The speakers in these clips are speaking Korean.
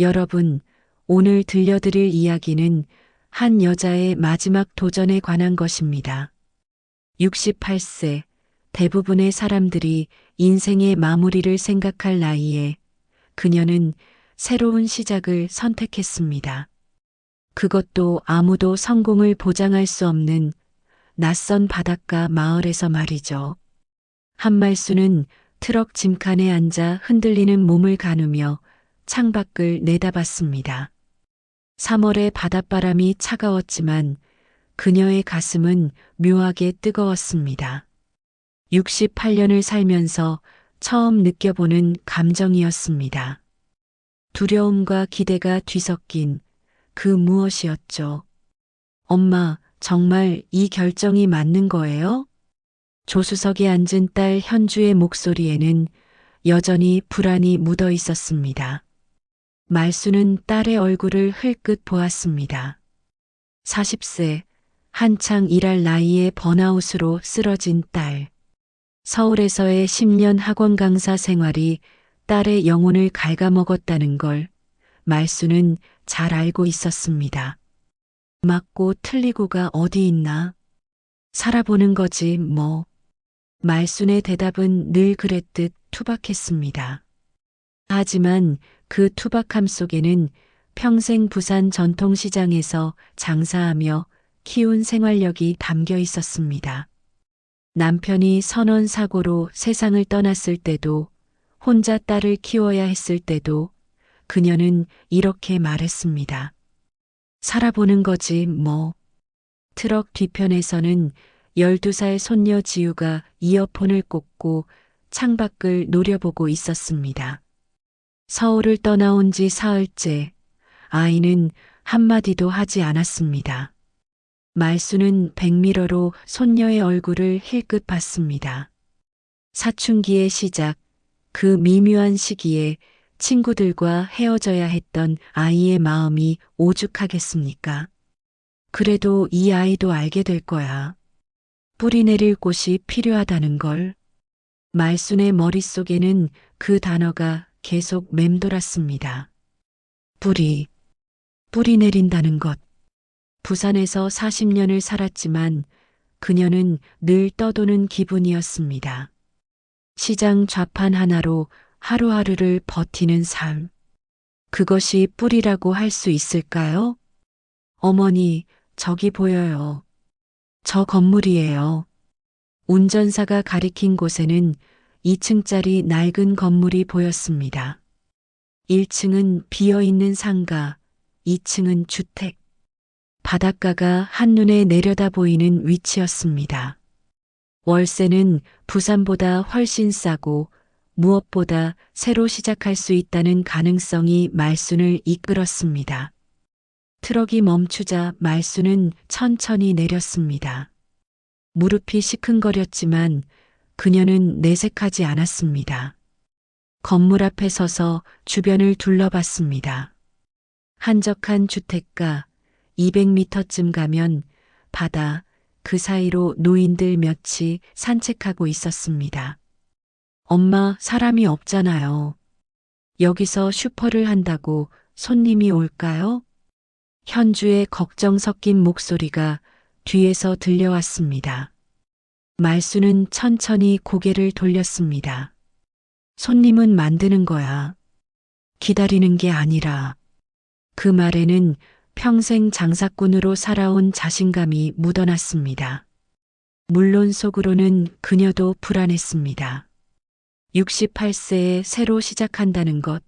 여러분, 오늘 들려드릴 이야기는 한 여자의 마지막 도전에 관한 것입니다. 68세, 대부분의 사람들이 인생의 마무리를 생각할 나이에 그녀는 새로운 시작을 선택했습니다. 그것도 아무도 성공을 보장할 수 없는 낯선 바닷가 마을에서 말이죠. 한말수는 트럭 짐칸에 앉아 흔들리는 몸을 가누며 창밖을 내다봤습니다. 3월의 바닷바람이 차가웠지만 그녀의 가슴은 묘하게 뜨거웠습니다. 68년을 살면서 처음 느껴보는 감정이었습니다. 두려움과 기대가 뒤섞인 그 무엇이었죠. 엄마, 정말 이 결정이 맞는 거예요? 조수석에 앉은 딸 현주의 목소리에는 여전히 불안이 묻어 있었습니다. 말수는 딸의 얼굴을 흘끗 보았습니다. 40세, 한창 일할 나이에 번아웃으로 쓰러진 딸. 서울에서의 10년 학원 강사 생활이 딸의 영혼을 갉아먹었다는 걸 말수는 잘 알고 있었습니다. 맞고 틀리고가 어디 있나? 살아보는 거지 뭐. 말순의 대답은 늘 그랬듯 투박했습니다. 하지만 그 투박함 속에는 평생 부산 전통시장에서 장사하며 키운 생활력이 담겨 있었습니다. 남편이 선원사고로 세상을 떠났을 때도, 혼자 딸을 키워야 했을 때도 그녀는 이렇게 말했습니다. 살아보는 거지 뭐. 트럭 뒤편에서는 12살 손녀 지우가 이어폰을 꽂고 창밖을 노려보고 있었습니다. 서울을 떠나온 지 사흘째, 아이는 한마디도 하지 않았습니다. 말수는 백미러로 손녀의 얼굴을 힐끗 봤습니다. 사춘기의 시작, 그 미묘한 시기에 친구들과 헤어져야 했던 아이의 마음이 오죽하겠습니까? 그래도 이 아이도 알게 될 거야. 뿌리 내릴 곳이 필요하다는 걸. 말순의 머릿속에는 그 단어가 계속 맴돌았습니다. 뿌리 내린다는 것. 부산에서 40년을 살았지만 그녀는 늘 떠도는 기분이었습니다. 시장 좌판 하나로 하루하루를 버티는 삶. 그것이 뿌리라고 할 수 있을까요? 어머니, 저기 보여요. 저 건물이에요. 운전사가 가리킨 곳에는 2층짜리 낡은 건물이 보였습니다. 1층은 비어있는 상가, 2층은 주택. 바닷가가 한눈에 내려다 보이는 위치였습니다. 월세는 부산보다 훨씬 싸고 무엇보다 새로 시작할 수 있다는 가능성이 말순을 이끌었습니다. 트럭이 멈추자 말수는 천천히 내렸습니다. 무릎이 시큰거렸지만 그녀는 내색하지 않았습니다. 건물 앞에 서서 주변을 둘러봤습니다. 한적한 주택가 200m쯤 가면 바다, 그 사이로 노인들 몇이 산책하고 있었습니다. 엄마, 사람이 없잖아요. 여기서 슈퍼를 한다고 손님이 올까요? 현주의 걱정 섞인 목소리가 뒤에서 들려왔습니다. 말수는 천천히 고개를 돌렸습니다. 손님은 만드는 거야. 기다리는 게 아니라. 그 말에는 평생 장사꾼으로 살아온 자신감이 묻어났습니다. 물론 속으로는 그녀도 불안했습니다. 68세에 새로 시작한다는 것,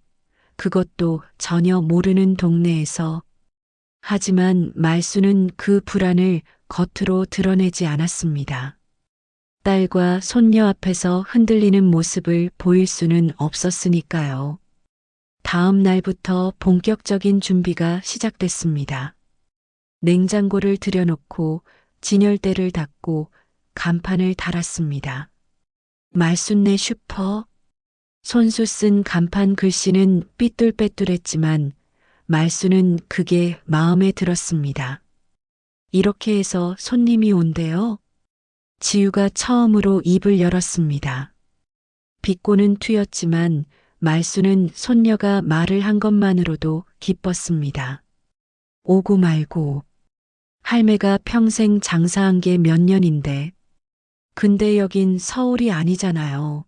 그것도 전혀 모르는 동네에서. 하지만 말수는 그 불안을 겉으로 드러내지 않았습니다. 딸과 손녀 앞에서 흔들리는 모습을 보일 수는 없었으니까요. 다음 날부터 본격적인 준비가 시작됐습니다. 냉장고를 들여놓고 진열대를 닫고 간판을 달았습니다. 말순네 슈퍼. 손수 쓴 간판 글씨는 삐뚤빼뚤했지만 말수는 그게 마음에 들었습니다. 이렇게 해서 손님이 온대요. 지우가 처음으로 입을 열었습니다. 비꼬는 투였지만 말수는 손녀가 말을 한 것만으로도 기뻤습니다. 오고 말고. 할매가 평생 장사한 게 몇 년인데. 근데 여긴 서울이 아니잖아요.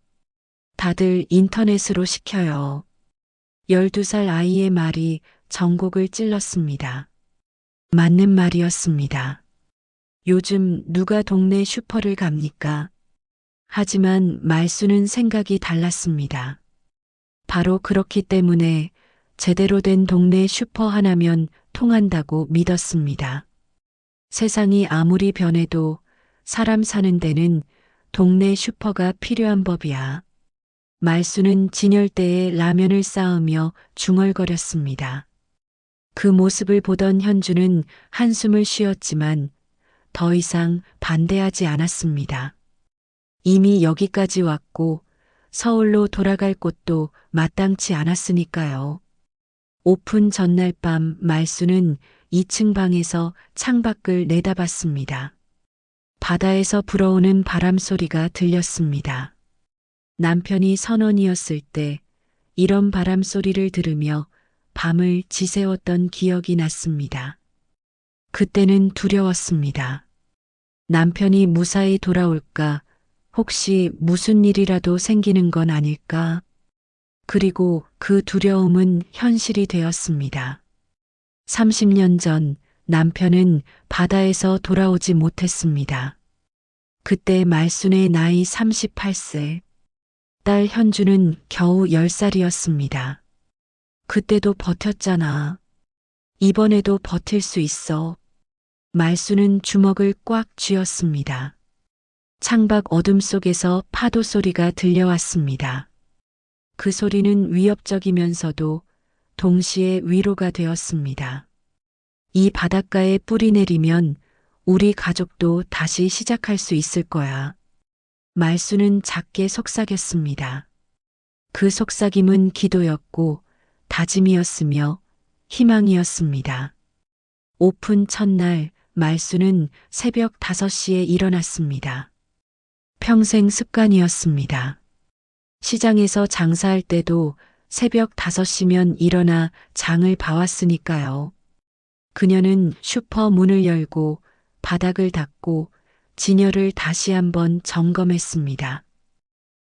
다들 인터넷으로 시켜요. 12살 아이의 말이 전곡을 찔렀습니다. 맞는 말이었습니다. 요즘 누가 동네 슈퍼를 갑니까? 하지만 말수는 생각이 달랐습니다. 바로 그렇기 때문에 제대로 된 동네 슈퍼 하나면 통한다고 믿었습니다. 세상이 아무리 변해도 사람 사는 데는 동네 슈퍼가 필요한 법이야. 말수는 진열대에 라면을 쌓으며 중얼거렸습니다. 그 모습을 보던 현주는 한숨을 쉬었지만 더 이상 반대하지 않았습니다. 이미 여기까지 왔고 서울로 돌아갈 곳도 마땅치 않았으니까요. 오픈 전날 밤 말수는 2층 방에서 창밖을 내다봤습니다. 바다에서 불어오는 바람 소리가 들렸습니다. 남편이 선원이었을 때 이런 바람 소리를 들으며 밤을 지새웠던 기억이 났습니다. 그때는 두려웠습니다. 남편이 무사히 돌아올까, 혹시 무슨 일이라도 생기는 건 아닐까? 그리고 그 두려움은 현실이 되었습니다. 30년 전 남편은 바다에서 돌아오지 못했습니다. 그때 말순의 나이 38세, 딸 현주는 겨우 10살이었습니다. 그때도 버텼잖아. 이번에도 버틸 수 있어. 말수는 주먹을 꽉 쥐었습니다. 창밖 어둠 속에서 파도 소리가 들려왔습니다. 그 소리는 위협적이면서도 동시에 위로가 되었습니다. 이 바닷가에 뿌리 내리면 우리 가족도 다시 시작할 수 있을 거야. 말수는 작게 속삭였습니다. 그 속삭임은 기도였고 다짐이었으며 희망이었습니다. 오픈 첫날 말수는 새벽 5시에 일어났습니다. 평생 습관이었습니다. 시장에서 장사할 때도 새벽 5시면 일어나 장을 봐왔으니까요. 그녀는 슈퍼 문을 열고 바닥을 닦고 진열을 다시 한번 점검했습니다.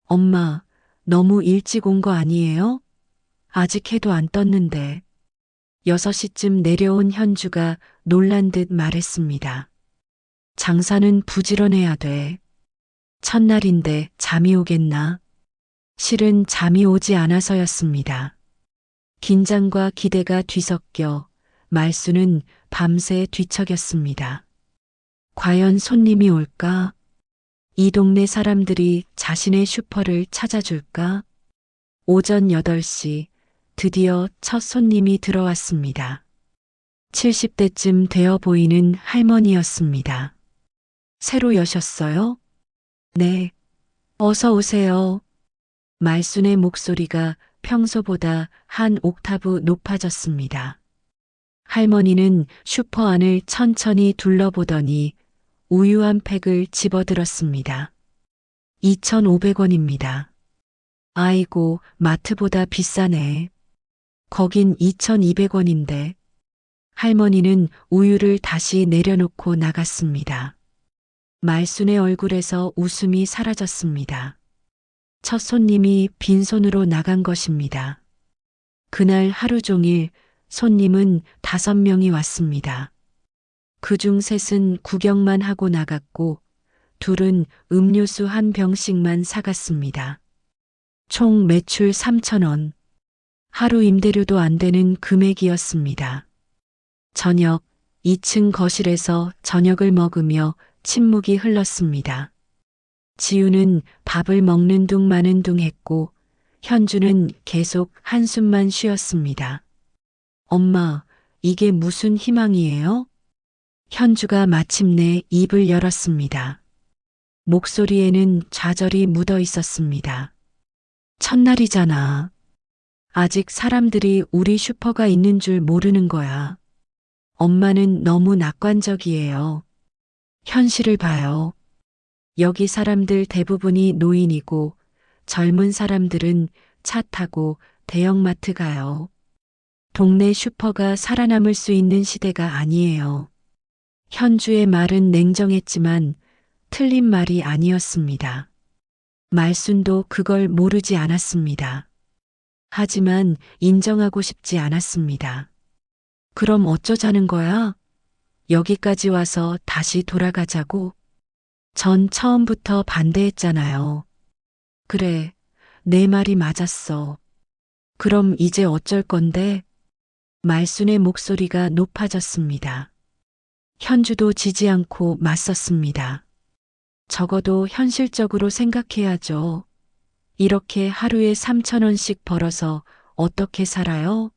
엄마, 너무 일찍 온 거 아니에요? 아직 해도 안 떴는데. 6시쯤 내려온 현주가 놀란 듯 말했습니다. 장사는 부지런해야 돼. 첫날인데 잠이 오겠나? 실은 잠이 오지 않아서였습니다. 긴장과 기대가 뒤섞여 말수는 밤새 뒤척였습니다. 과연 손님이 올까? 이 동네 사람들이 자신의 슈퍼를 찾아줄까? 오전 8시 드디어 첫 손님이 들어왔습니다. 70대쯤 되어 보이는 할머니였습니다. 새로 여셨어요? 네. 어서 오세요. 말순의 목소리가 평소보다 한 옥타브 높아졌습니다. 할머니는 슈퍼 안을 천천히 둘러보더니 우유 한 팩을 집어들었습니다. 2,500원입니다. 아이고, 마트보다 비싸네. 거긴 2,200원인데. 할머니는 우유를 다시 내려놓고 나갔습니다. 말순의 얼굴에서 웃음이 사라졌습니다. 첫 손님이 빈손으로 나간 것입니다. 그날 하루 종일 손님은 5명이 왔습니다. 그중 3은 구경만 하고 나갔고 2은 음료수 한 병씩만 사갔습니다. 총 매출 3,000원. 하루 임대료도 안 되는 금액이었습니다. 저녁 2층 거실에서 저녁을 먹으며 침묵이 흘렀습니다. 지우는 밥을 먹는 둥 마는 둥 했고 현주는 계속 한숨만 쉬었습니다. 엄마, 이게 무슨 희망이에요? 현주가 마침내 입을 열었습니다. 목소리에는 좌절이 묻어 있었습니다. 첫날이잖아. 아직 사람들이 우리 슈퍼가 있는 줄 모르는 거야. 엄마는 너무 낙관적이에요. 현실을 봐요. 여기 사람들 대부분이 노인이고 젊은 사람들은 차 타고 대형마트 가요. 동네 슈퍼가 살아남을 수 있는 시대가 아니에요. 현주의 말은 냉정했지만 틀린 말이 아니었습니다. 말순도 그걸 모르지 않았습니다. 하지만 인정하고 싶지 않았습니다. 그럼 어쩌자는 거야? 여기까지 와서 다시 돌아가자고? 전 처음부터 반대했잖아요. 그래, 내 말이 맞았어. 그럼 이제 어쩔 건데? 말순의 목소리가 높아졌습니다. 현주도 지지 않고 맞섰습니다. 적어도 현실적으로 생각해야죠. 이렇게 하루에 3,000원씩 벌어서 어떻게 살아요?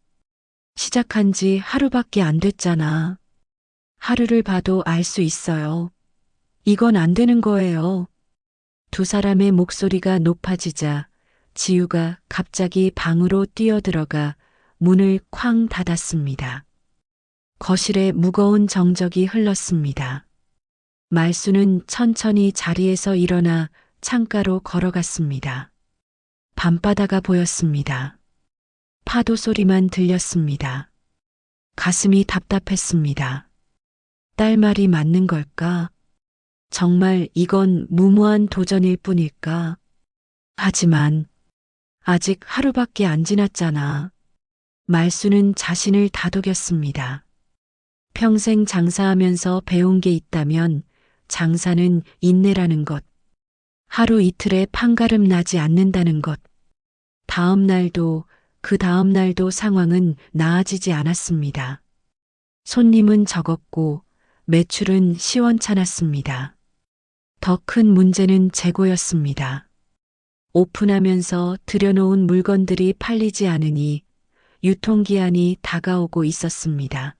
시작한 지 하루밖에 안 됐잖아. 하루를 봐도 알 수 있어요. 이건 안 되는 거예요. 두 사람의 목소리가 높아지자 지우가 갑자기 방으로 뛰어들어가 문을 쾅 닫았습니다. 거실에 무거운 정적이 흘렀습니다. 말수는 천천히 자리에서 일어나 창가로 걸어갔습니다. 밤바다가 보였습니다. 파도 소리만 들렸습니다. 가슴이 답답했습니다. 딸 말이 맞는 걸까? 정말 이건 무모한 도전일 뿐일까? 하지만 아직 하루밖에 안 지났잖아. 말수는 자신을 다독였습니다. 평생 장사하면서 배운 게 있다면 장사는 인내라는 것. 하루 이틀에 판가름 나지 않는다는 것. 다음 날도 그 다음 날도 상황은 나아지지 않았습니다. 손님은 적었고 매출은 시원찮았습니다. 더 큰 문제는 재고였습니다. 오픈하면서 들여놓은 물건들이 팔리지 않으니 유통기한이 다가오고 있었습니다.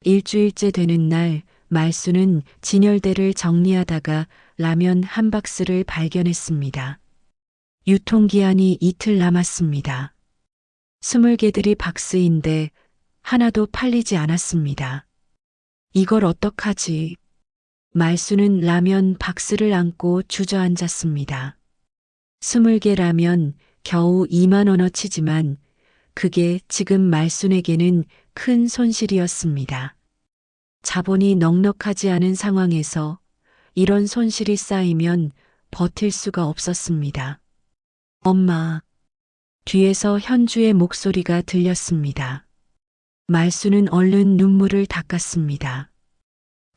일주일째 되는 날 말수는 진열대를 정리하다가 라면 한 박스를 발견했습니다. 유통기한이 이틀 남았습니다. 20개들이 박스인데 하나도 팔리지 않았습니다. 이걸 어떡하지? 말수는 라면 박스를 안고 주저앉았습니다. 20개 라면 겨우 2만 원어치지만 그게 지금 말순에게는 큰 손실이었습니다. 자본이 넉넉하지 않은 상황에서 이런 손실이 쌓이면 버틸 수가 없었습니다. 엄마, 뒤에서 현주의 목소리가 들렸습니다. 말수는 얼른 눈물을 닦았습니다.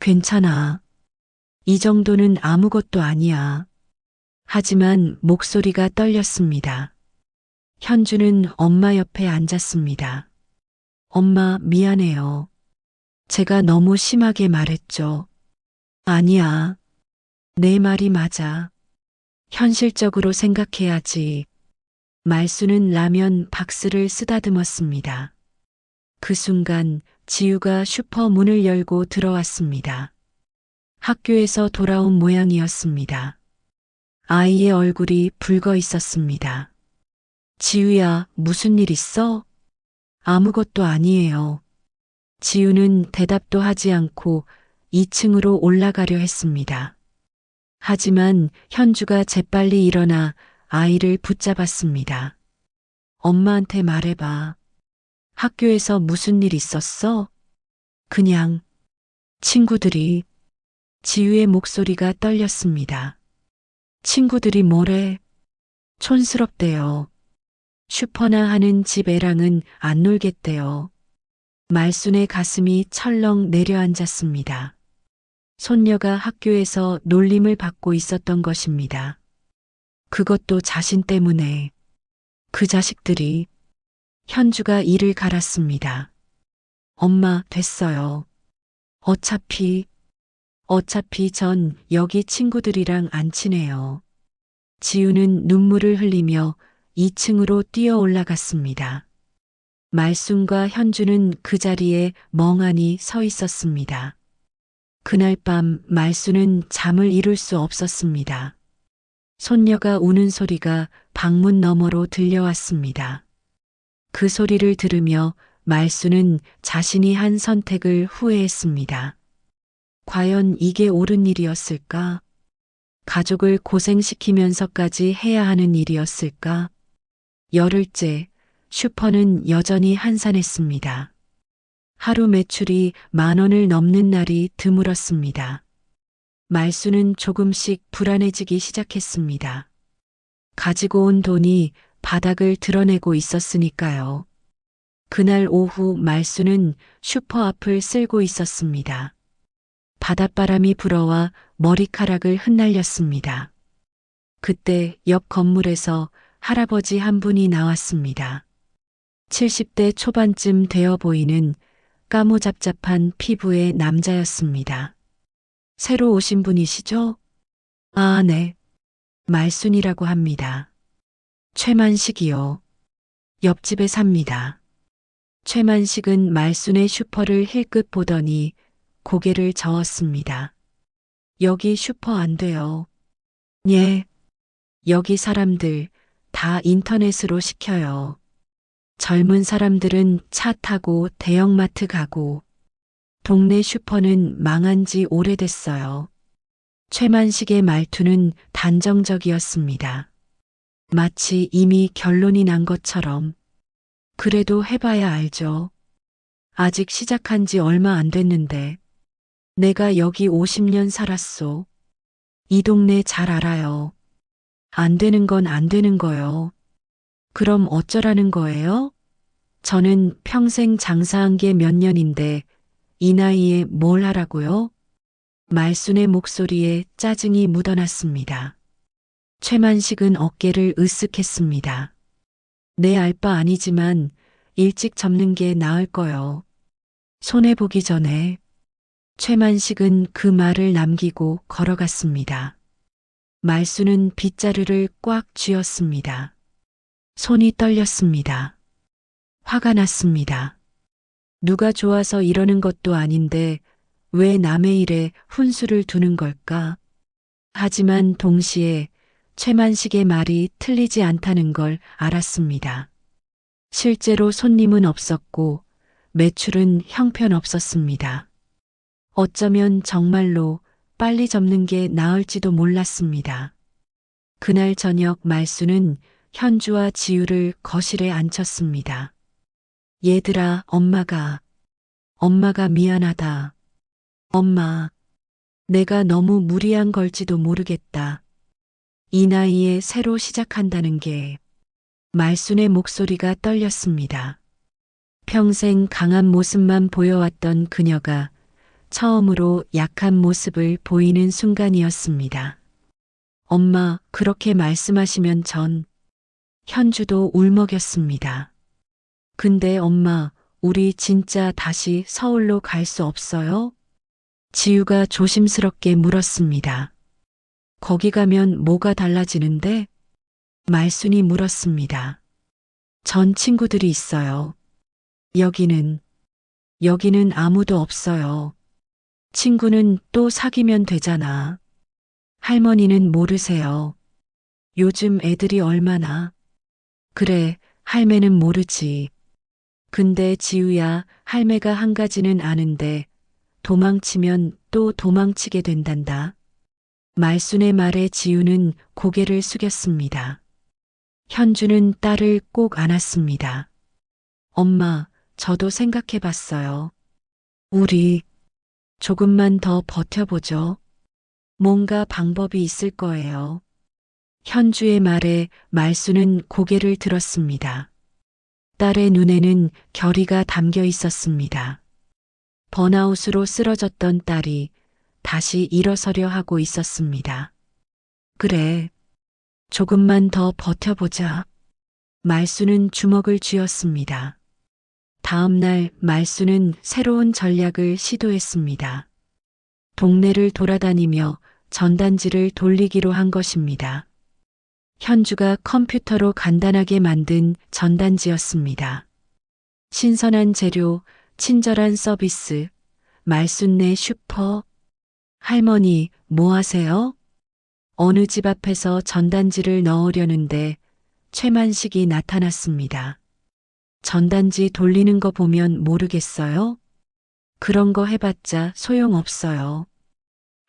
괜찮아. 이 정도는 아무것도 아니야. 하지만 목소리가 떨렸습니다. 현주는 엄마 옆에 앉았습니다. 엄마 미안해요. 제가 너무 심하게 말했죠. 아니야. 내 말이 맞아. 현실적으로 생각해야지. 말수는 라면 박스를 쓰다듬었습니다. 그 순간 지우가 슈퍼 문을 열고 들어왔습니다. 학교에서 돌아온 모양이었습니다. 아이의 얼굴이 붉어 있었습니다. 지우야, 무슨 일 있어? 아무것도 아니에요. 지우는 대답도 하지 않고 2층으로 올라가려 했습니다. 하지만 현주가 재빨리 일어나 아이를 붙잡았습니다. 엄마한테 말해봐. 학교에서 무슨 일 있었어? 그냥 친구들이. 지우의 목소리가 떨렸습니다. 친구들이 뭐래? 촌스럽대요. 슈퍼나 하는 집 애랑은 안 놀겠대요. 말순의 가슴이 철렁 내려앉았습니다. 손녀가 학교에서 놀림을 받고 있었던 것입니다. 그것도 자신 때문에. 그 자식들이. 현주가 이를 갈았습니다. 엄마, 됐어요. 어차피 전 여기 친구들이랑 안 친해요. 지우는 눈물을 흘리며 2층으로 뛰어 올라갔습니다. 말순과 현주는 그 자리에 멍하니 서 있었습니다. 그날 밤 말순은 잠을 이룰 수 없었습니다. 손녀가 우는 소리가 방문 너머로 들려왔습니다. 그 소리를 들으며 말순은 자신이 한 선택을 후회했습니다. 과연 이게 옳은 일이었을까? 가족을 고생시키면서까지 해야 하는 일이었을까? 열흘째 슈퍼는 여전히 한산했습니다. 하루 매출이 10,000원을 넘는 날이 드물었습니다. 말수는 조금씩 불안해지기 시작했습니다. 가지고 온 돈이 바닥을 드러내고 있었으니까요. 그날 오후 말수는 슈퍼 앞을 쓸고 있었습니다. 바닷바람이 불어와 머리카락을 흩날렸습니다. 그때 옆 건물에서 할아버지 한 분이 나왔습니다. 70대 초반쯤 되어 보이는 까무잡잡한 피부의 남자였습니다. 새로 오신 분이시죠? 아, 네. 말순이라고 합니다. 최만식이요. 옆집에 삽니다. 최만식은 말순의 슈퍼를 힐끗 보더니 고개를 저었습니다. 여기 슈퍼 안 돼요. 예. 여기 사람들 다 인터넷으로 시켜요. 젊은 사람들은 차 타고 대형마트 가고 동네 슈퍼는 망한 지 오래됐어요. 최만식의 말투는 단정적이었습니다. 마치 이미 결론이 난 것처럼. 그래도 해봐야 알죠. 아직 시작한 지 얼마 안 됐는데. 내가 여기 50년 살았소. 이 동네 잘 알아요. 안 되는 건 안 되는 거요. 그럼 어쩌라는 거예요? 저는 평생 장사한 게 몇 년인데 이 나이에 뭘 하라고요? 말순의 목소리에 짜증이 묻어났습니다. 최만식은 어깨를 으쓱했습니다. 내 알 바 아니지만 일찍 접는 게 나을 거요. 손해보기 전에. 최만식은 그 말을 남기고 걸어갔습니다. 말수는 빗자루를 꽉 쥐었습니다. 손이 떨렸습니다. 화가 났습니다. 누가 좋아서 이러는 것도 아닌데 왜 남의 일에 훈수를 두는 걸까? 하지만 동시에 최만식의 말이 틀리지 않다는 걸 알았습니다. 실제로 손님은 없었고 매출은 형편없었습니다. 어쩌면 정말로 빨리 접는 게 나을지도 몰랐습니다. 그날 저녁 말수는 현주와 지우를 거실에 앉혔습니다. 얘들아, 엄마가 미안하다. 엄마, 내가 너무 무리한 걸지도 모르겠다. 이 나이에 새로 시작한다는 게. 말순의 목소리가 떨렸습니다. 평생 강한 모습만 보여왔던 그녀가 처음으로 약한 모습을 보이는 순간이었습니다. 엄마, 그렇게 말씀하시면 전. 현주도 울먹였습니다. 근데 엄마, 우리 진짜 다시 서울로 갈 수 없어요? 지우가 조심스럽게 물었습니다. 거기 가면 뭐가 달라지는데? 말순이 물었습니다. 전 친구들이 있어요. 여기는 아무도 없어요. 친구는 또 사귀면 되잖아. 할머니는 모르세요. 요즘 애들이 얼마나. 그래, 할매는 모르지. 근데 지우야, 할매가 한 가지는 아는데 도망치면 또 도망치게 된단다. 말순의 말에 지우는 고개를 숙였습니다. 현주는 딸을 꼭 안았습니다. 엄마, 저도 생각해 봤어요. 우리 조금만 더 버텨보죠. 뭔가 방법이 있을 거예요. 현주의 말에 말수는 고개를 들었습니다. 딸의 눈에는 결의가 담겨 있었습니다. 번아웃으로 쓰러졌던 딸이 다시 일어서려 하고 있었습니다. 그래, 조금만 더 버텨보자. 말수는 주먹을 쥐었습니다. 다음 날 말수는 새로운 전략을 시도했습니다. 동네를 돌아다니며 전단지를 돌리기로 한 것입니다. 현주가 컴퓨터로 간단하게 만든 전단지였습니다. 신선한 재료, 친절한 서비스, 말순내 슈퍼. 할머니, 뭐 하세요? 어느 집 앞에서 전단지를 넣으려는데 최만식이 나타났습니다. 전단지 돌리는 거 보면 모르겠어요? 그런 거 해봤자 소용없어요.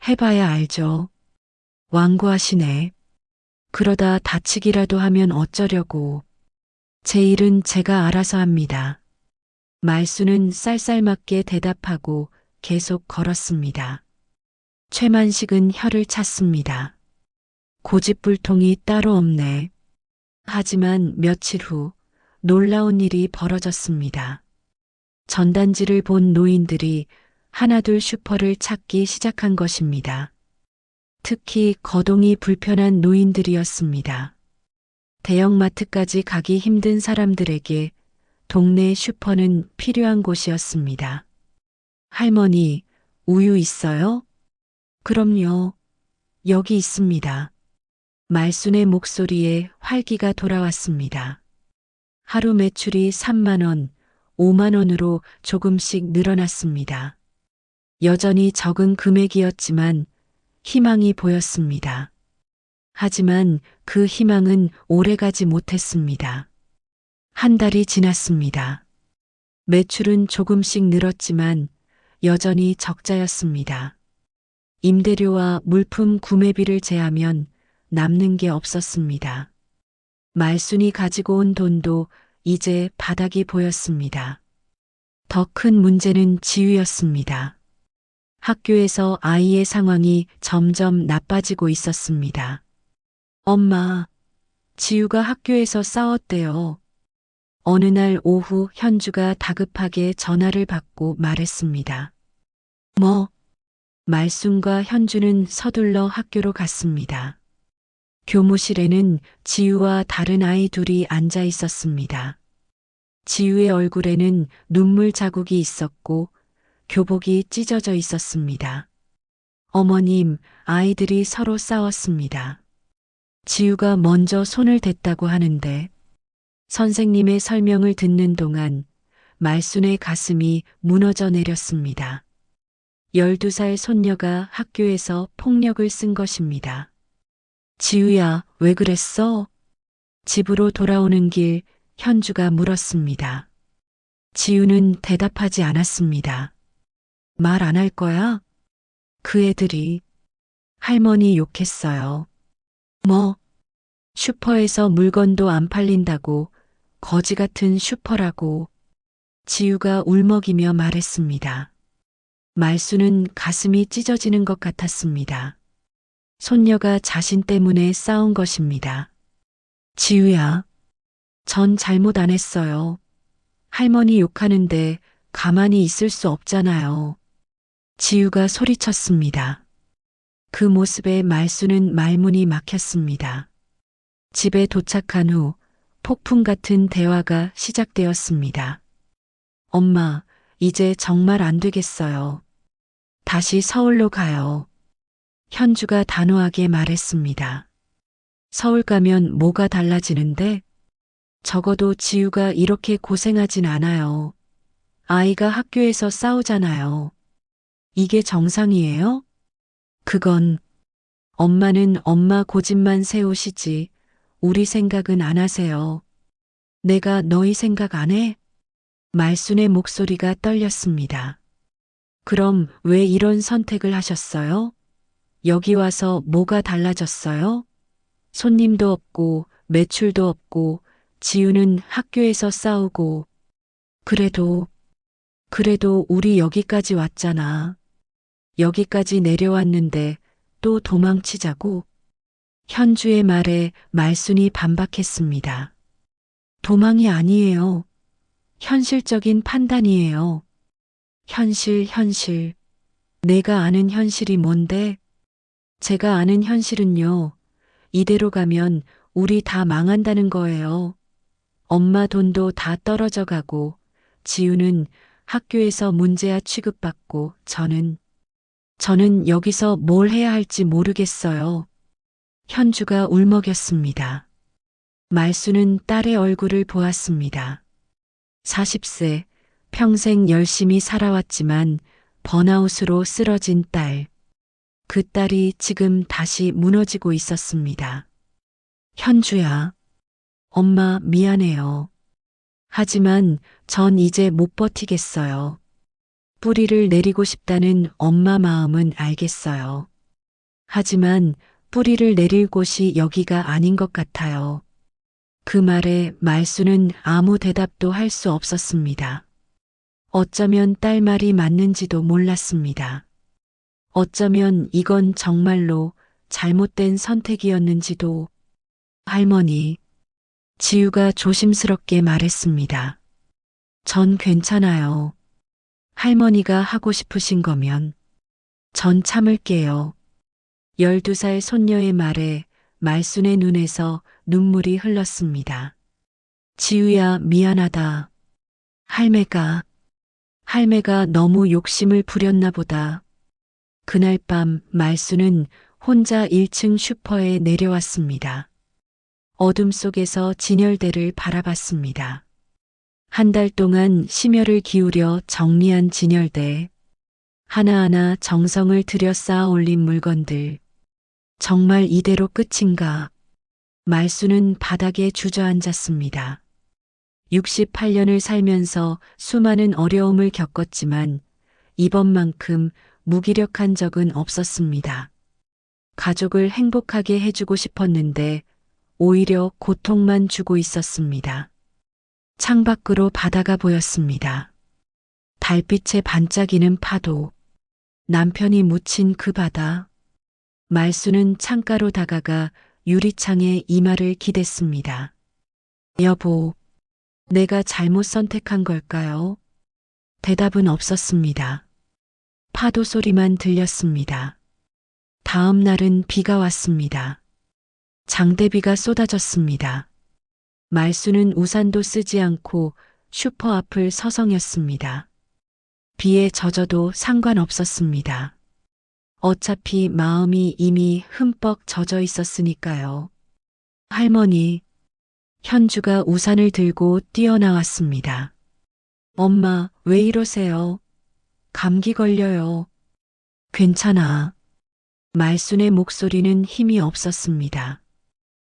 해봐야 알죠. 완고하시네. 그러다 다치기라도 하면 어쩌려고. 제 일은 제가 알아서 합니다. 말수는 쌀쌀맞게 대답하고 계속 걸었습니다. 최만식은 혀를 찼습니다. 고집불통이 따로 없네. 하지만 며칠 후 놀라운 일이 벌어졌습니다. 전단지를 본 노인들이 하나둘 슈퍼를 찾기 시작한 것입니다. 특히 거동이 불편한 노인들이었습니다. 대형마트까지 가기 힘든 사람들에게 동네 슈퍼는 필요한 곳이었습니다. 할머니, 우유 있어요? 그럼요. 여기 있습니다. 말순의 목소리에 활기가 돌아왔습니다. 하루 매출이 3만 원, 5만 원으로 조금씩 늘어났습니다. 여전히 적은 금액이었지만 희망이 보였습니다. 하지만 그 희망은 오래가지 못했습니다. 한 달이 지났습니다. 매출은 조금씩 늘었지만 여전히 적자였습니다. 임대료와 물품 구매비를 제하면 남는 게 없었습니다. 말순이 가지고 온 돈도 이제 바닥이 보였습니다. 더 큰 문제는 지유였습니다. 학교에서 아이의 상황이 점점 나빠지고 있었습니다. 엄마, 지유가 학교에서 싸웠대요. 어느 날 오후 현주가 다급하게 전화를 받고 말했습니다. 뭐? 말순과 현주는 서둘러 학교로 갔습니다. 교무실에는 지유와 다른 아이 둘이 앉아 있었습니다. 지유의 얼굴에는 눈물 자국이 있었고 교복이 찢어져 있었습니다. 어머님, 아이들이 서로 싸웠습니다. 지유가 먼저 손을 댔다고 하는데 선생님의 설명을 듣는 동안 말순의 가슴이 무너져 내렸습니다. 12살 손녀가 학교에서 폭력을 쓴 것입니다. 지유야, 왜 그랬어? 집으로 돌아오는 길 현주가 물었습니다. 지유는 대답하지 않았습니다. 말 안 할 거야? 그 애들이 할머니 욕했어요. 뭐? 슈퍼에서 물건도 안 팔린다고 거지 같은 슈퍼라고 지유가 울먹이며 말했습니다. 말수는 가슴이 찢어지는 것 같았습니다. 손녀가 자신 때문에 싸운 것입니다. 지유야, 전 잘못 안 했어요. 할머니 욕하는데 가만히 있을 수 없잖아요. 지유가 소리쳤습니다. 그 모습에 말수는 말문이 막혔습니다. 집에 도착한 후 폭풍 같은 대화가 시작되었습니다. 엄마, 이제 정말 안 되겠어요. 다시 서울로 가요. 현주가 단호하게 말했습니다. 서울 가면 뭐가 달라지는데? 적어도 지유가 이렇게 고생하진 않아요. 아이가 학교에서 싸우잖아요. 이게 정상이에요? 그건 엄마는 엄마 고집만 세우시지 우리 생각은 안 하세요. 내가 너희 생각 안 해? 말순의 목소리가 떨렸습니다. 그럼 왜 이런 선택을 하셨어요? 여기 와서 뭐가 달라졌어요? 손님도 없고 매출도 없고 지유는 학교에서 싸우고 그래도 우리 여기까지 왔잖아. 여기까지 내려왔는데 또 도망치자고? 현주의 말에 말순이 반박했습니다. 도망이 아니에요. 현실적인 판단이에요. 현실. 내가 아는 현실이 뭔데? 제가 아는 현실은요. 이대로 가면 우리 다 망한다는 거예요. 엄마 돈도 다 떨어져 가고 지우는 학교에서 문제아 취급받고 저는 여기서 뭘 해야 할지 모르겠어요. 현주가 울먹였습니다. 말수는 딸의 얼굴을 보았습니다. 40세, 평생 열심히 살아왔지만 번아웃으로 쓰러진 딸. 그 딸이 지금 다시 무너지고 있었습니다. 현주야, 엄마 미안해요. 하지만 전 이제 못 버티겠어요. 뿌리를 내리고 싶다는 엄마 마음은 알겠어요. 하지만 뿌리를 내릴 곳이 여기가 아닌 것 같아요. 그 말에 말수는 아무 대답도 할 수 없었습니다. 어쩌면 딸 말이 맞는지도 몰랐습니다. 어쩌면 이건 정말로 잘못된 선택이었는지도. 할머니, 지우가 조심스럽게 말했습니다. 전 괜찮아요. 할머니가 하고 싶으신 거면 전 참을게요. 12살 손녀의 말에 말순의 눈에서 눈물이 흘렀습니다. 지우야, 미안하다. 할매가 너무 욕심을 부렸나 보다. 그날 밤 말순은 혼자 1층 슈퍼에 내려왔습니다. 어둠 속에서 진열대를 바라봤습니다. 한 달 동안 심혈을 기울여 정리한 진열대. 하나하나 정성을 들여 쌓아 올린 물건들. 정말 이대로 끝인가? 말수는 바닥에 주저앉았습니다. 68년을 살면서 수많은 어려움을 겪었지만 이번만큼 무기력한 적은 없었습니다. 가족을 행복하게 해주고 싶었는데 오히려 고통만 주고 있었습니다. 창밖으로 바다가 보였습니다. 달빛에 반짝이는 파도, 남편이 묻힌 그 바다. 말수는 창가로 다가가 유리창에 이마를 기댔습니다. 여보, 내가 잘못 선택한 걸까요? 대답은 없었습니다. 파도 소리만 들렸습니다. 다음 날은 비가 왔습니다. 장대비가 쏟아졌습니다. 말수는 우산도 쓰지 않고 슈퍼 앞을 서성였습니다. 비에 젖어도 상관없었습니다. 어차피 마음이 이미 흠뻑 젖어 있었으니까요. 할머니, 현주가 우산을 들고 뛰어나왔습니다. 엄마, 왜 이러세요? 감기 걸려요. 괜찮아. 말순의 목소리는 힘이 없었습니다.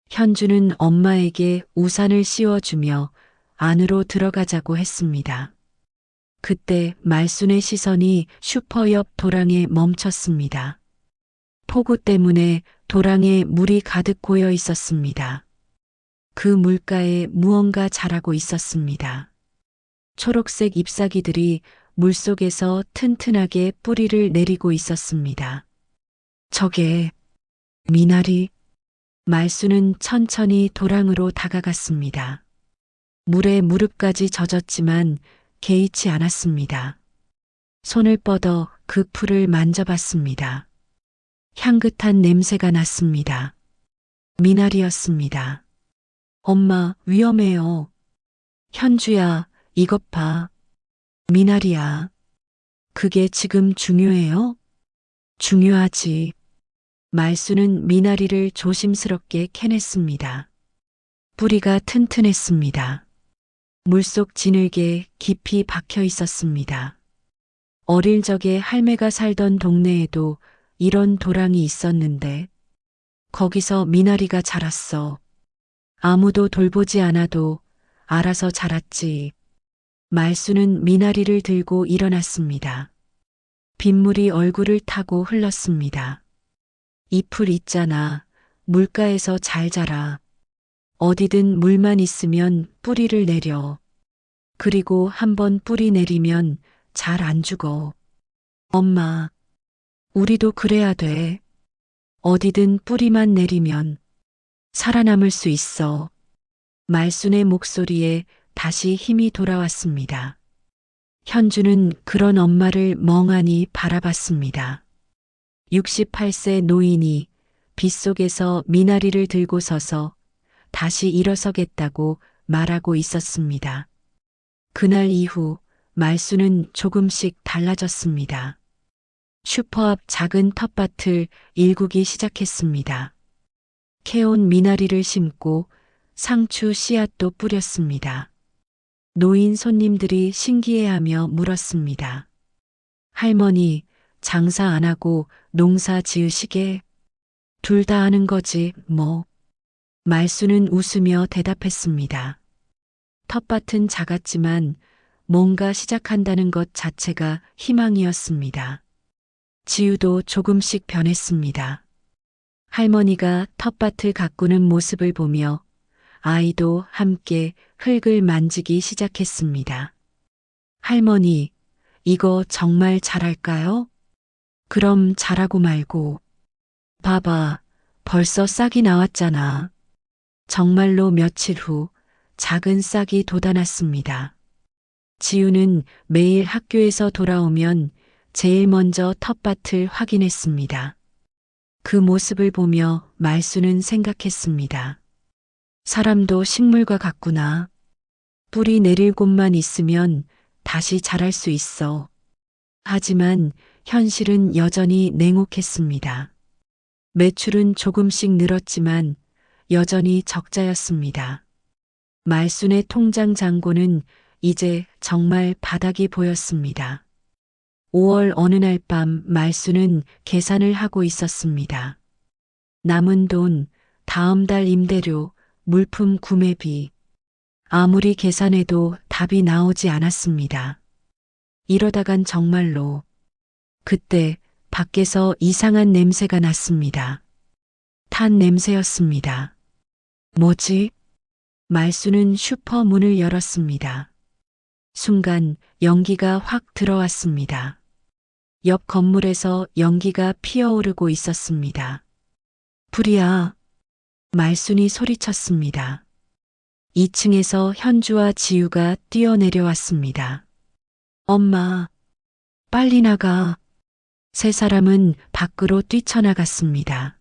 현주는 엄마에게 우산을 씌워주며 안으로 들어가자고 했습니다. 그때 말순의 시선이 슈퍼 옆 도랑에 멈췄습니다. 폭우 때문에 도랑에 물이 가득 고여 있었습니다. 그 물가에 무언가 자라고 있었습니다. 초록색 잎사귀들이 물속에서 튼튼하게 뿌리를 내리고 있었습니다. 저게 미나리. 말수는 천천히 도랑으로 다가갔습니다. 물에 무릎까지 젖었지만 개의치 않았습니다. 손을 뻗어 그 풀을 만져봤습니다. 향긋한 냄새가 났습니다. 미나리였습니다. 엄마, 위험해요. 현주야, 이것 봐. 미나리야. 그게 지금 중요해요? 중요하지. 말수는 미나리를 조심스럽게 캐냈습니다. 뿌리가 튼튼했습니다. 물속 진흙에 깊이 박혀 있었습니다. 어릴 적에 할매가 살던 동네에도 이런 도랑이 있었는데 거기서 미나리가 자랐어. 아무도 돌보지 않아도 알아서 자랐지. 말수는 미나리를 들고 일어났습니다. 빗물이 얼굴을 타고 흘렀습니다. 이 풀 있잖아. 물가에서 잘 자라. 어디든 물만 있으면 뿌리를 내려. 그리고 한번 뿌리 내리면 잘 안 죽어. 엄마, 우리도 그래야 돼. 어디든 뿌리만 내리면 살아남을 수 있어. 말순의 목소리에 다시 힘이 돌아왔습니다. 현주는 그런 엄마를 멍하니 바라봤습니다. 68세 노인이 빗속에서 미나리를 들고 서서 다시 일어서겠다고 말하고 있었습니다. 그날 이후 말수는 조금씩 달라졌습니다. 슈퍼 앞 작은 텃밭을 일구기 시작했습니다. 캐온 미나리를 심고 상추 씨앗도 뿌렸습니다. 노인 손님들이 신기해하며 물었습니다. 할머니, 장사 안 하고 농사 지으시게? 둘 다 하는 거지, 뭐. 말수는 웃으며 대답했습니다. 텃밭은 작았지만 뭔가 시작한다는 것 자체가 희망이었습니다. 지우도 조금씩 변했습니다. 할머니가 텃밭을 가꾸는 모습을 보며 아이도 함께 흙을 만지기 시작했습니다. 할머니, 이거 정말 잘할까요? 그럼 잘하고 말고. 봐봐, 벌써 싹이 나왔잖아. 정말로 며칠 후 작은 싹이 돋아났습니다. 지우는 매일 학교에서 돌아오면 제일 먼저 텃밭을 확인했습니다. 그 모습을 보며 말수는 생각했습니다. 사람도 식물과 같구나. 뿌리 내릴 곳만 있으면 다시 자랄 수 있어. 하지만 현실은 여전히 냉혹했습니다. 매출은 조금씩 늘었지만 여전히 적자였습니다. 말순의 통장 잔고는 이제 정말 바닥이 보였습니다. 5월 어느 날 밤 말순은 계산을 하고 있었습니다. 남은 돈, 다음 달 임대료, 물품 구매비. 아무리 계산해도 답이 나오지 않았습니다. 이러다간 정말로 그때 밖에서 이상한 냄새가 났습니다. 탄 냄새였습니다. 뭐지? 말수는 슈퍼 문을 열었습니다. 순간 연기가 확 들어왔습니다. 옆 건물에서 연기가 피어오르고 있었습니다. 불이야. 말순이 소리쳤습니다. 2층에서 현주와 지우가 뛰어내려왔습니다. 엄마, 빨리 나가. 세 사람은 밖으로 뛰쳐나갔습니다.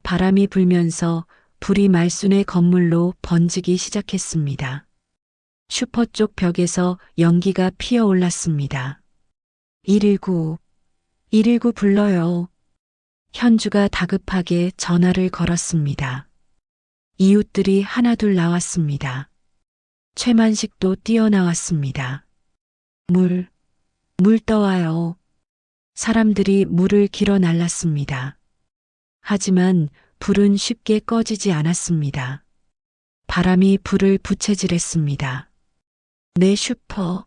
바람이 불면서 불이 말순의 건물로 번지기 시작했습니다. 슈퍼 쪽 벽에서 연기가 피어올랐습니다. 119, 119 불러요. 현주가 다급하게 전화를 걸었습니다. 이웃들이 하나둘 나왔습니다. 최만식도 뛰어나왔습니다. 물 떠와요. 사람들이 물을 길어 날랐습니다. 하지만 불은 쉽게 꺼지지 않았습니다. 바람이 불을 부채질했습니다. 내 슈퍼가.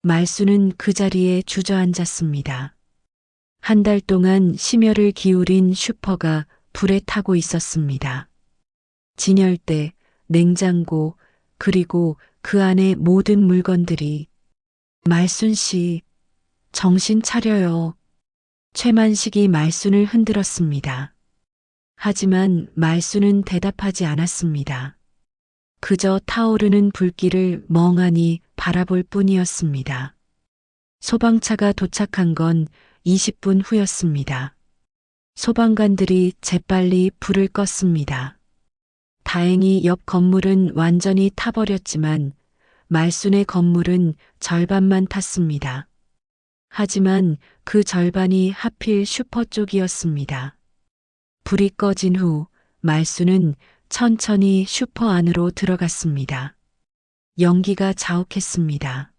말수는 그 자리에 주저앉았습니다. 한 달 동안 심혈을 기울인 슈퍼가 불에 타고 있었습니다. 진열대, 냉장고, 그리고 그 안의 모든 물건들이. 말순 씨, 정신 차려요. 최만식이 말순을 흔들었습니다. 하지만 말순은 대답하지 않았습니다. 그저 타오르는 불길을 멍하니 바라볼 뿐이었습니다. 소방차가 도착한 건 20분 후였습니다. 소방관들이 재빨리 불을 껐습니다. 다행히 옆 건물은 완전히 타버렸지만 말순의 건물은 절반만 탔습니다. 하지만 그 절반이 하필 슈퍼 쪽이었습니다. 불이 꺼진 후 말순은 천천히 슈퍼 안으로 들어갔습니다. 연기가 자욱했습니다.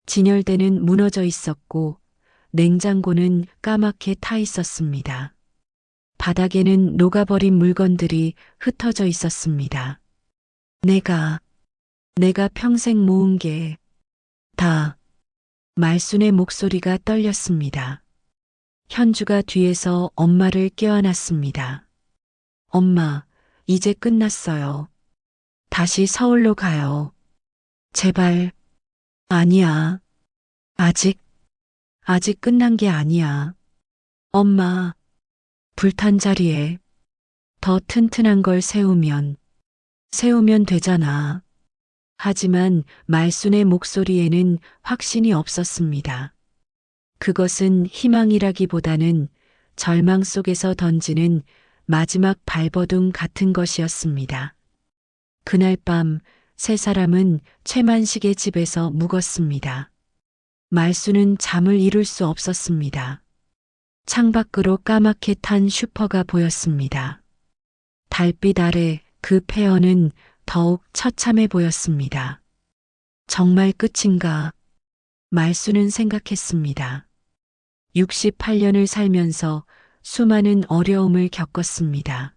진열대는 무너져 있었고 냉장고는 까맣게 타 있었습니다. 바닥에는 녹아버린 물건들이 흩어져 있었습니다. 내가 평생 모은 게 다. 말순의 목소리가 떨렸습니다. 현주가 뒤에서 엄마를 껴안았습니다. 엄마, 이제 끝났어요. 다시 서울로 가요. 제발. 아니야. 아직 끝난 게 아니야. 엄마, 불탄 자리에 더 튼튼한 걸 세우면 되잖아. 하지만 말순의 목소리에는 확신이 없었습니다. 그것은 희망이라기보다는 절망 속에서 던지는 마지막 발버둥 같은 것이었습니다. 그날 밤 세 사람은 최만식의 집에서 묵었습니다. 말순은 잠을 이룰 수 없었습니다. 창밖으로 까맣게 탄 슈퍼가 보였습니다. 달빛 아래 그 폐허는 더욱 처참해 보였습니다. 정말 끝인가? 말순은 생각했습니다. 68년을 살면서 수많은 어려움을 겪었습니다.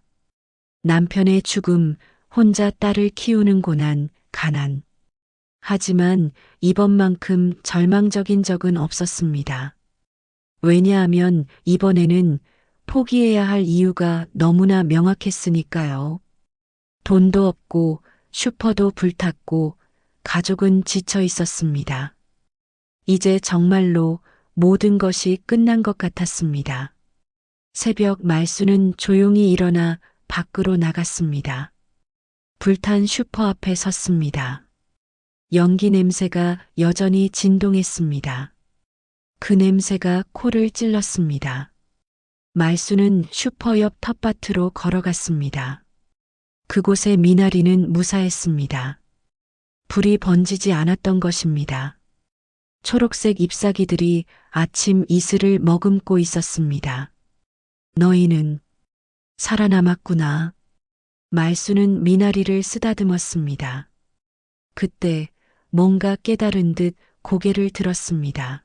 남편의 죽음, 혼자 딸을 키우는 고난, 가난. 하지만 이번만큼 절망적인 적은 없었습니다. 왜냐하면 이번에는 포기해야 할 이유가 너무나 명확했으니까요. 돈도 없고 슈퍼도 불탔고 가족은 지쳐 있었습니다. 이제 정말로 모든 것이 끝난 것 같았습니다. 새벽 말수는 조용히 일어나 밖으로 나갔습니다. 불탄 슈퍼 앞에 섰습니다. 연기 냄새가 여전히 진동했습니다. 그 냄새가 코를 찔렀습니다. 말수는 슈퍼 옆 텃밭으로 걸어갔습니다. 그곳의 미나리는 무사했습니다. 불이 번지지 않았던 것입니다. 초록색 잎사귀들이 아침 이슬을 머금고 있었습니다. 너희는 살아남았구나. 말수는 미나리를 쓰다듬었습니다. 그때 뭔가 깨달은 듯 고개를 들었습니다.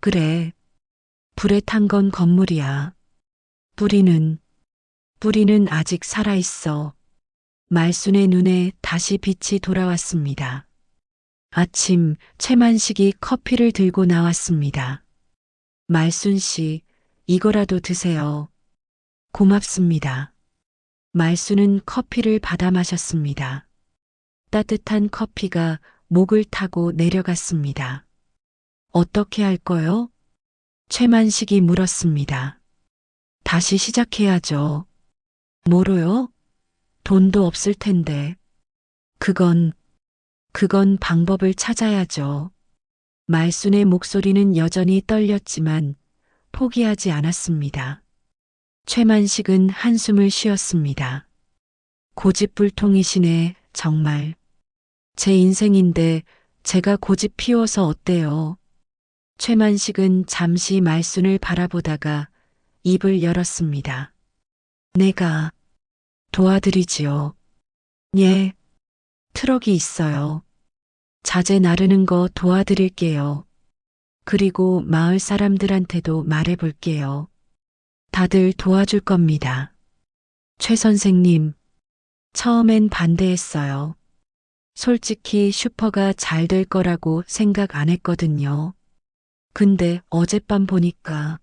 그래, 불에 탄 건 건물이야. 뿌리는 아직 살아있어. 말순의 눈에 다시 빛이 돌아왔습니다. 아침 최만식이 커피를 들고 나왔습니다. 말순 씨, 이거라도 드세요. 고맙습니다. 말순은 커피를 받아 마셨습니다. 따뜻한 커피가 목을 타고 내려갔습니다. 어떻게 할 거요? 최만식이 물었습니다. 다시 시작해야죠. 뭐로요? 돈도 없을 텐데. 그건 방법을 찾아야죠. 말순의 목소리는 여전히 떨렸지만 포기하지 않았습니다. 최만식은 한숨을 쉬었습니다. 고집불통이시네, 정말. 제 인생인데 제가 고집 피워서 어때요? 최만식은 잠시 말순을 바라보다가 입을 열었습니다. 내가 도와드리지요. 예, 트럭이 있어요. 자재 나르는 거 도와드릴게요. 그리고 마을 사람들한테도 말해볼게요. 다들 도와줄 겁니다. 최 선생님, 처음엔 반대했어요. 솔직히 슈퍼가 잘 될 거라고 생각 안 했거든요. 근데 어젯밤 보니까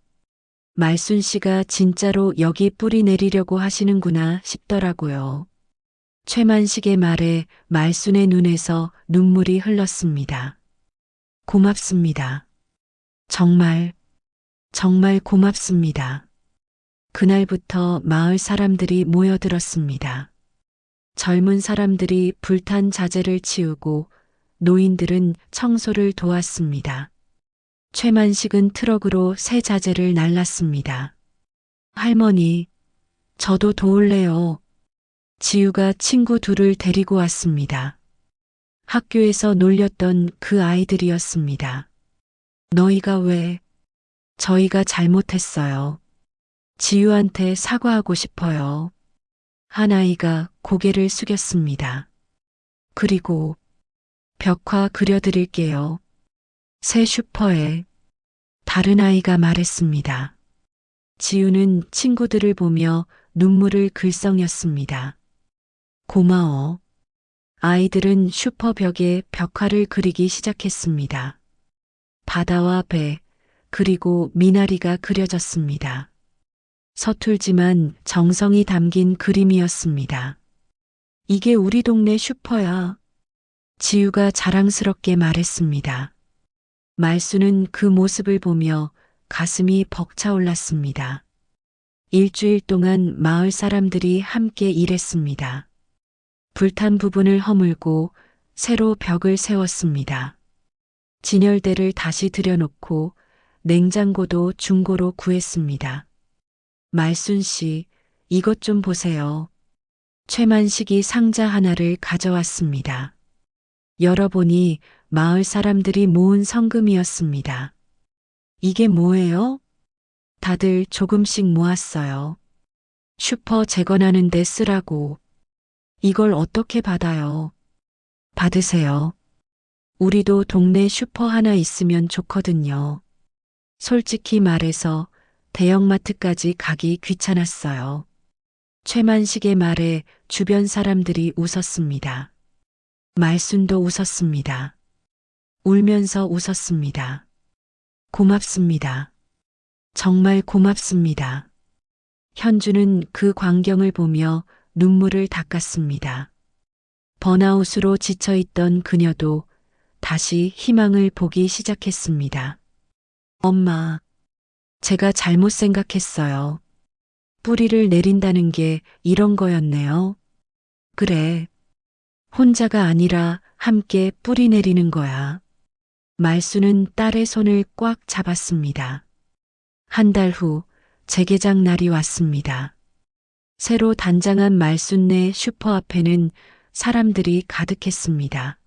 말순 씨가 진짜로 여기 뿌리 내리려고 하시는구나 싶더라고요. 최만식의 말에 말순의 눈에서 눈물이 흘렀습니다. 고맙습니다. 정말 고맙습니다. 그날부터 마을 사람들이 모여들었습니다. 젊은 사람들이 불탄 자재를 치우고 노인들은 청소를 도왔습니다. 최만식은 트럭으로 새 자재를 날랐습니다. 할머니, 저도 도울래요. 지우가 친구 둘을 데리고 왔습니다. 학교에서 놀렸던 그 아이들이었습니다. 너희가 왜? 저희가 잘못했어요. 지우한테 사과하고 싶어요. 한 아이가 고개를 숙였습니다. 그리고 벽화 그려드릴게요. 새 슈퍼에 다른 아이가 말했습니다. 지우는 친구들을 보며 눈물을 글썽였습니다. 고마워. 아이들은 슈퍼 벽에 벽화를 그리기 시작했습니다. 바다와 배, 그리고 미나리가 그려졌습니다. 서툴지만 정성이 담긴 그림이었습니다. 이게 우리 동네 슈퍼야. 지우가 자랑스럽게 말했습니다. 말수는 그 모습을 보며 가슴이 벅차올랐습니다. 일주일 동안 마을 사람들이 함께 일했습니다. 불탄 부분을 허물고 새로 벽을 세웠습니다. 진열대를 다시 들여놓고 냉장고도 중고로 구했습니다. 말순 씨, 이것 좀 보세요. 최만식이 상자 하나를 가져왔습니다. 열어보니 마을 사람들이 모은 성금이었습니다. 이게 뭐예요? 다들 조금씩 모았어요. 슈퍼 재건하는 데 쓰라고. 이걸 어떻게 받아요? 받으세요. 우리도 동네 슈퍼 하나 있으면 좋거든요. 솔직히 말해서 대형마트까지 가기 귀찮았어요. 최만식의 말에 주변 사람들이 웃었습니다. 말순도 웃었습니다. 울면서 웃었습니다. 고맙습니다. 정말 고맙습니다. 현주는 그 광경을 보며 눈물을 닦았습니다. 번아웃으로 지쳐있던 그녀도 다시 희망을 보기 시작했습니다. 엄마, 제가 잘못 생각했어요. 뿌리를 내린다는 게 이런 거였네요. 그래. 혼자가 아니라 함께 뿌리 내리는 거야. 말수는 딸의 손을 꽉 잡았습니다. 한 달 후 재개장 날이 왔습니다. 새로 단장한 말순네 슈퍼 앞에는 사람들이 가득했습니다.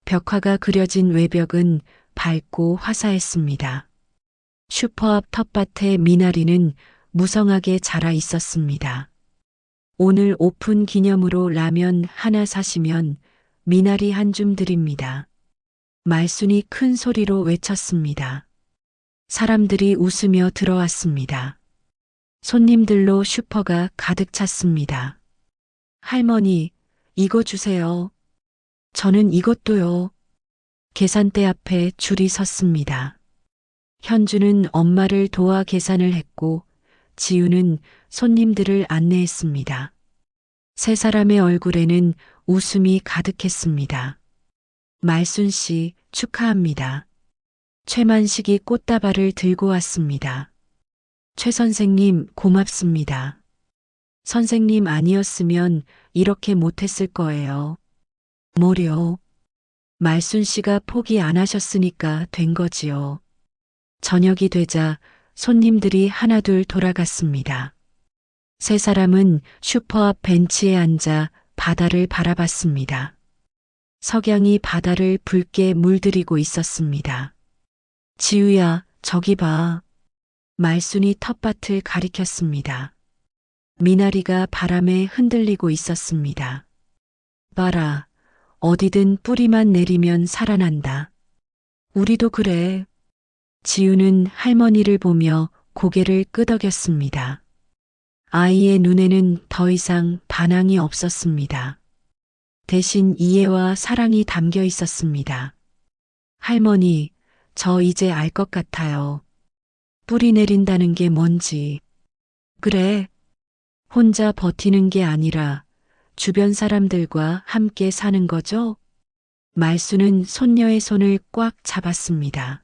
벽화가 그려진 외벽은 밝고 화사했습니다. 슈퍼 앞 텃밭의 미나리는 무성하게 자라 있었습니다. 오늘 오픈 기념으로 라면 하나 사시면 미나리 한 줌 드립니다. 말순이 큰 소리로 외쳤습니다. 사람들이 웃으며 들어왔습니다. 손님들로 슈퍼가 가득 찼습니다. 할머니, 이거 주세요. 저는 이것도요. 계산대 앞에 줄이 섰습니다. 현주는 엄마를 도와 계산을 했고 지우는 손님들을 안내했습니다. 세 사람의 얼굴에는 웃음이 가득했습니다. 말순 씨 축하합니다. 최만식이 꽃다발을 들고 왔습니다. 최 선생님 고맙습니다. 선생님 아니었으면 이렇게 못했을 거예요. 뭐려? 말순 씨가 포기 안 하셨으니까 된 거지요. 저녁이 되자 손님들이 하나둘 돌아갔습니다. 세 사람은 슈퍼 앞 벤치에 앉아 바다를 바라봤습니다. 석양이 바다를 붉게 물들이고 있었습니다. 지우야, 저기 봐. 말순이 텃밭을 가리켰습니다. 미나리가 바람에 흔들리고 있었습니다. 봐라, 어디든 뿌리만 내리면 살아난다. 우리도 그래. 지우는 할머니를 보며 고개를 끄덕였습니다. 아이의 눈에는 더 이상 반항이 없었습니다. 대신 이해와 사랑이 담겨 있었습니다. 할머니, 저 이제 알 것 같아요. 뿌리 내린다는 게 뭔지. 그래. 혼자 버티는 게 아니라 주변 사람들과 함께 사는 거죠? 말수는 손녀의 손을 꽉 잡았습니다.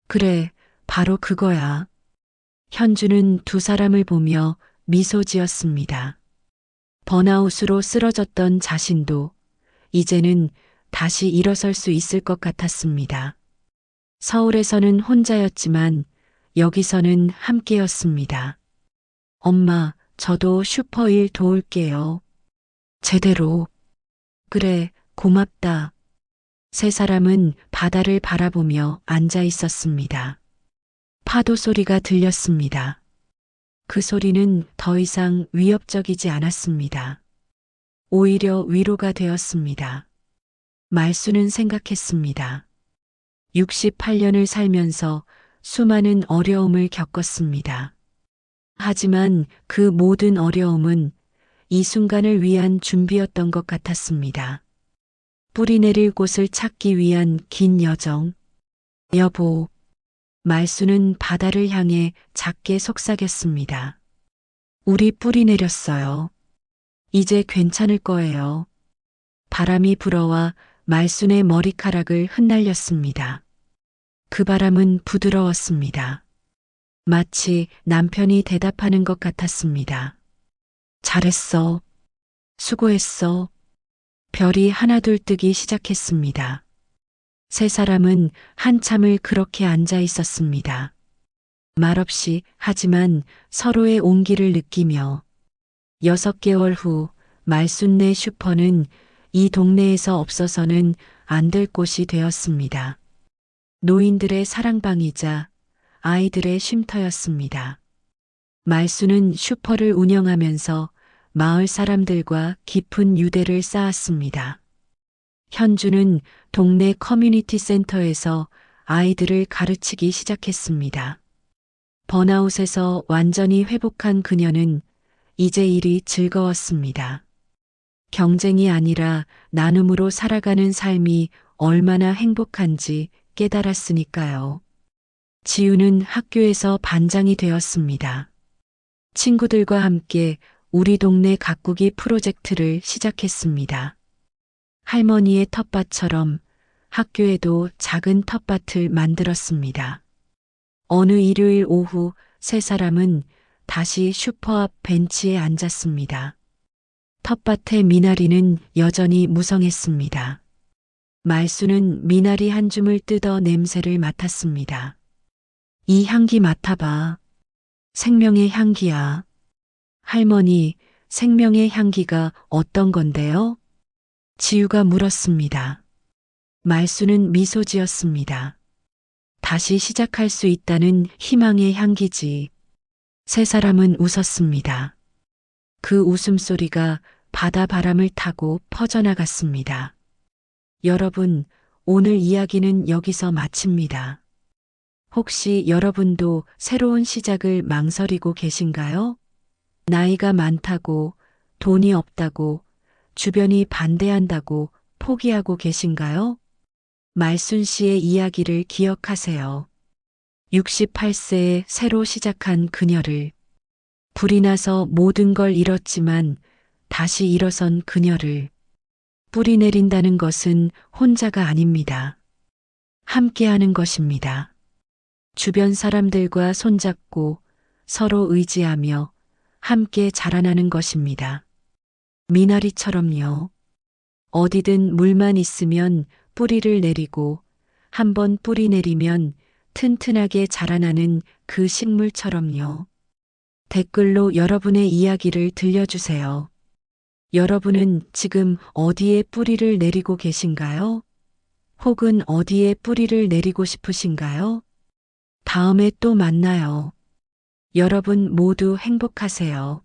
그래, 바로 그거야. 현주는 두 사람을 보며 미소 지었습니다. 번아웃으로 쓰러졌던 자신도 이제는 다시 일어설 수 있을 것 같았습니다. 서울에서는 혼자였지만 여기서는 함께였습니다. 엄마, 저도 슈퍼일 도울게요. 제대로. 그래, 고맙다. 세 사람은 바다를 바라보며 앉아 있었습니다. 파도 소리가 들렸습니다. 그 소리는 더 이상 위협적이지 않았습니다. 오히려 위로가 되었습니다. 말수는 생각했습니다. 68년을 살면서 수많은 어려움을 겪었습니다. 하지만 그 모든 어려움은 이 순간을 위한 준비였던 것 같았습니다. 뿌리 내릴 곳을 찾기 위한 긴 여정. 여보. 말수는 바다를 향해 작게 속삭였습니다. 우리 뿌리 내렸어요. 이제 괜찮을 거예요. 바람이 불어와 말순의 머리카락을 흩날렸습니다. 그 바람은 부드러웠습니다. 마치 남편이 대답하는 것 같았습니다. 잘했어. 수고했어. 별이 하나둘 뜨기 시작했습니다. 세 사람은 한참을 그렇게 앉아 있었습니다. 말없이 하지만 서로의 온기를 느끼며 6개월 후 말순네 슈퍼는 이 동네에서 없어서는 안 될 곳이 되었습니다. 노인들의 사랑방이자 아이들의 쉼터였습니다. 말순은 슈퍼를 운영하면서 마을 사람들과 깊은 유대를 쌓았습니다. 현주는 동네 커뮤니티 센터에서 아이들을 가르치기 시작했습니다. 번아웃에서 완전히 회복한 그녀는 이제 일이 즐거웠습니다. 경쟁이 아니라 나눔으로 살아가는 삶이 얼마나 행복한지 깨달았으니까요. 지우는 학교에서 반장이 되었습니다. 친구들과 함께 우리 동네 가꾸기 프로젝트를 시작했습니다. 할머니의 텃밭처럼 학교에도 작은 텃밭을 만들었습니다. 어느 일요일 오후 세 사람은 다시 슈퍼 앞 벤치에 앉았습니다. 텃밭의 미나리는 여전히 무성했습니다. 말수는 미나리 한 줌을 뜯어 냄새를 맡았습니다. 이 향기 맡아봐. 생명의 향기야. 할머니, 생명의 향기가 어떤 건데요? 지우가 물었습니다. 말수는 미소 지었습니다. 다시 시작할 수 있다는 희망의 향기지. 세 사람은 웃었습니다. 그 웃음소리가 바다 바람을 타고 퍼져나갔습니다. 여러분, 오늘 이야기는 여기서 마칩니다. 혹시 여러분도 새로운 시작을 망설이고 계신가요? 나이가 많다고, 돈이 없다고, 주변이 반대한다고 포기하고 계신가요? 말순 씨의 이야기를 기억하세요. 68세에 새로 시작한 그녀를, 불이 나서 모든 걸 잃었지만 다시 일어선 그녀를, 뿌리 내린다는 것은 혼자가 아닙니다. 함께하는 것입니다. 주변 사람들과 손잡고 서로 의지하며 함께 자라나는 것입니다. 미나리처럼요. 어디든 물만 있으면 뿌리를 내리고 한번 뿌리 내리면 튼튼하게 자라나는 그 식물처럼요. 댓글로 여러분의 이야기를 들려주세요. 여러분은 지금 어디에 뿌리를 내리고 계신가요? 혹은 어디에 뿌리를 내리고 싶으신가요? 다음에 또 만나요. 여러분 모두 행복하세요.